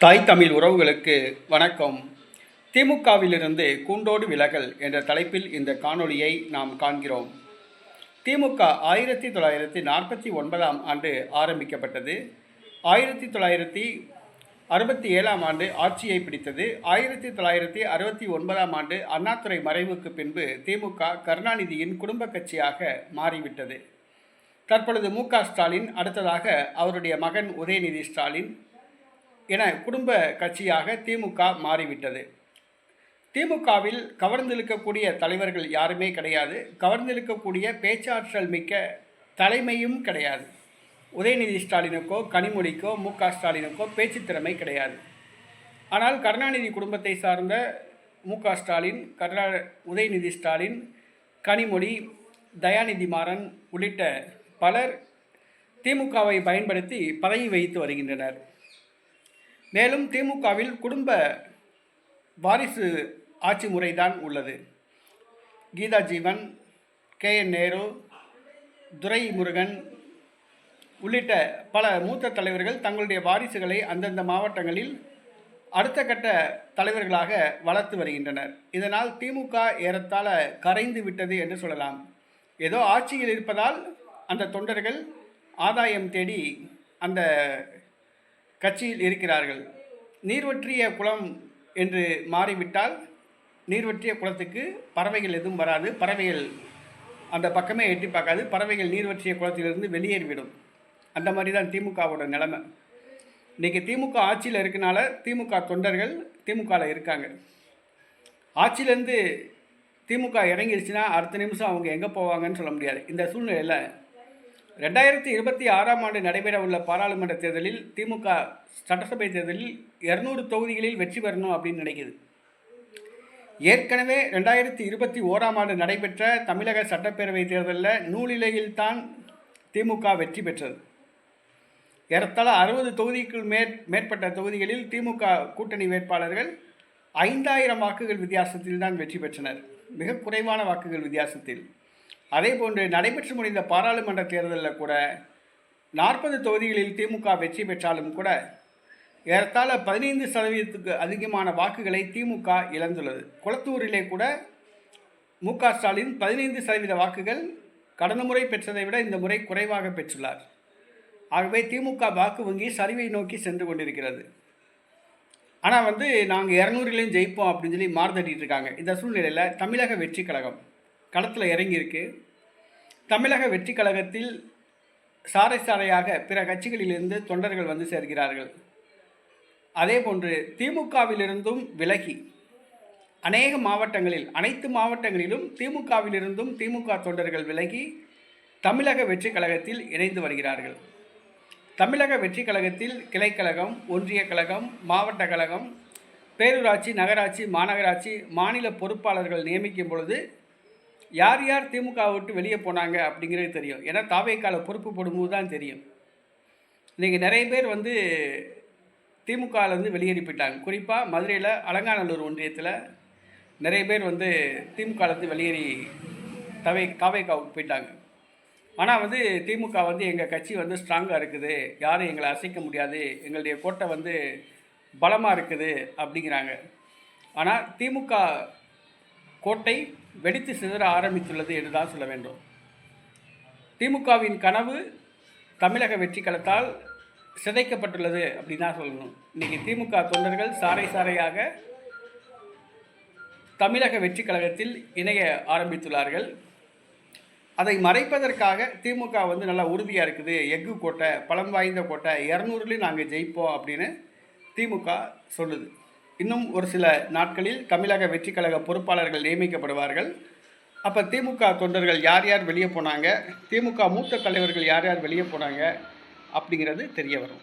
தாய் தமிழ் உறவுகளுக்கு வணக்கம். திமுகவிலிருந்து கூண்டோடு விலகல் என்ற தலைப்பில் இந்த காணொளியை நாம் காண்கிறோம். திமுக 1949ஆம் ஆண்டு ஆரம்பிக்கப்பட்டது. 1967ஆம் ஆண்டு ஆட்சியை பிடித்தது. 1969ஆம் ஆண்டு அண்ணாதுரை மறைவுக்கு பின்பு திமுக கருணாநிதியின் குடும்ப கட்சியாக மாறிவிட்டது. தற்பொழுது மு.க.ஸ்டாலின், அடுத்ததாக அவருடைய மகன் உதயநிதி ஸ்டாலின் என குடும்ப கட்சியாக திமுக மாறிவிட்டது. திமுகவில் கவர்ந்திழுக்கக்கூடிய தலைவர்கள் யாருமே கிடையாது. கவர்ந்திழுக்கக்கூடிய பேச்சாற்றல் மிக்க தலைமையும் கிடையாது. உதயநிதி ஸ்டாலினுக்கோ கனிமொழிக்கோ மு.க.ஸ்டாலினுக்கோ பேச்சு திறமை கிடையாது. ஆனால் கருணாநிதி குடும்பத்தை சார்ந்த மு.க.ஸ்டாலின், உதயநிதி ஸ்டாலின், கனிமொழி, தயாநிதி மாறன் உள்ளிட்ட பலர் திமுகவை பயன்படுத்தி பதவி வகித்து வருகின்றனர். மேலும் திமுகவில் குடும்ப வாரிசு ஆட்சி முறைதான் உள்ளது. கீதா ஜீவன், KN நேரு, துரைமுருகன் உள்ளிட்ட பல மூத்த தலைவர்கள் தங்களுடைய வாரிசுகளை அந்தந்த மாவட்டங்களில் அடுத்த கட்ட தலைவர்களாக வளர்த்து வருகின்றனர். இதனால் திமுக ஏறத்தாழ கரைந்து விட்டது என்று சொல்லலாம். ஏதோ ஆட்சியில் இருப்பதால் அந்த தொண்டர்கள் ஆதாயம் தேடி அந்த கட்சியில் இருக்கிறார்கள். நீர்வற்றிய குளம் என்று மாறிவிட்டால் நீர்வற்றிய குளத்துக்கு பறவைகள் எதுவும் வராது. பறவைகள் அந்த பக்கமே எட்டி பார்க்காது. பறவைகள் நீர்வற்றிய குளத்திலிருந்து வெளியேறிவிடும். அந்த மாதிரி தான் திமுகவோட நிலைமை. இன்றைக்கி திமுக ஆட்சியில் இருக்கனால திமுக தொண்டர்கள் திமுகவில் இருக்காங்க. ஆட்சியிலேருந்து திமுக இறங்கிடுச்சுன்னா அடுத்த நிமிஷம் அவங்க எங்கே போவாங்கன்னு சொல்ல முடியாது. இந்த சூழ்நிலையில் 2026ஆம் ஆண்டு நடைபெற உள்ள பாராளுமன்ற தேர்தலில் திமுக சட்டசபை தேர்தலில் 200 தொகுதிகளில் வெற்றி பெறணும் அப்படின்னு நினைக்குது. ஏற்கனவே 2021ஆம் ஆண்டு நடைபெற்ற தமிழக சட்டப்பேரவை தேர்தலில் நூலிலையில்தான் திமுக வெற்றி பெற்றது. ஏறத்தாழ 60 தொகுதிக்கு மேற்பட்ட தொகுதிகளில் திமுக கூட்டணி வேட்பாளர்கள் 5000 வாக்குகள் வித்தியாசத்தில் தான் வெற்றி பெற்றனர். மிக குறைவான வாக்குகள் வித்தியாசத்தில். அதே போன்று நடைபெற்று முடிந்த பாராளுமன்ற தேர்தலில் கூட 40 தொகுதிகளில் திமுக வெற்றி பெற்றாலும் கூட ஏறத்தாழ 15% அதிகமான வாக்குகளை திமுக இழந்துள்ளது. குளத்தூரிலே கூட மு.க.ஸ்டாலின் 15% வாக்குகள் கடந்த முறை பெற்றதை விட இந்த முறை குறைவாக பெற்றுள்ளார். ஆகவே திமுக வாக்கு வங்கி சரிவை நோக்கி சென்று கொண்டிருக்கிறது. ஆனால் நாங்கள் 200லையும் ஜெயிப்போம் அப்படின்னு சொல்லி மாறுதட்டிட்டு இருக்காங்க. இந்த சூழ்நிலையில் தமிழக வெற்றி கழகம் களத்தில் இறங்கியிருக்கு. தமிழக வெற்றி கழகத்தில் சாறை சாறையாக பிற கட்சிகளிலிருந்து தொண்டர்கள் வந்து சேர்கிறார்கள். அதே போன்று திமுகவிலிருந்தும் விலகி அநேக மாவட்டங்களில், அனைத்து மாவட்டங்களிலும் திமுகவிலிருந்தும் திமுக தொண்டர்கள் விலகி தமிழக வெற்றி கழகத்தில் இணைந்து வருகிறார்கள். தமிழக வெற்றி கழகத்தில் கிளைக்கழகம், ஒன்றிய கழகம், மாவட்ட கழகம், பேரூராட்சி, நகராட்சி, மாநகராட்சி, மாநில பொறுப்பாளர்கள் நியமிக்கும் பொழுது யார் யார் திமுக விட்டு வெளியே போனாங்க அப்படிங்கிறது தெரியும். ஏன்னா தாவேக்கால பொறுப்பு போடும்போது தான் தெரியும். இன்றைக்கி நிறைய பேர் திமுகலேருந்து வெளியேறி போயிட்டாங்க. குறிப்பாக மதுரையில் அலங்காநல்லூர் ஒன்றியத்தில் நிறைய பேர் திமுகலேருந்து வெளியேறி தாவேக்காவுக்கு போயிட்டாங்க. ஆனால் திமுக எங்கள் கட்சி ஸ்ட்ராங்காக இருக்குது, யாரும் எங்களை அசைக்க முடியாது, எங்களுடைய கோட்டை பலமாக இருக்குது அப்படிங்கிறாங்க. ஆனால் திமுக கோட்டை வெடித்து சிதற ஆரம்பித்துள்ளது என்று தான் சொல்ல வேண்டும். திமுகவின் கனவு தமிழக வெற்றி கழகத்தால் சிதைக்கப்பட்டுள்ளது அப்படின்னு தான் சொல்லணும். இன்றைக்கி திமுக தொண்டர்கள் சாறை சாறையாக தமிழக வெற்றி கழகத்தில் இணைய ஆரம்பித்துள்ளார்கள். அதை மறைப்பதற்காக திமுக நல்லா உறுதியாக இருக்குது, எஃகு கோட்டை, பலம் வாய்ந்த கோட்டை, 200லையும் நாங்கள் ஜெயிப்போம் அப்படின்னு திமுக சொல்லுது. இன்னும் ஒரு சில நாட்களில் தமிழக வெற்றி கழக பொறுப்பாளர்கள் நியமிக்கப்படுவார்கள். அப்போ திமுக தொண்டர்கள் யார் யார் வெளியே போனாங்க, திமுக மூத்த தலைவர்கள் யார் யார் வெளியே போனாங்க அப்படிங்கிறது தெரிய வரும்.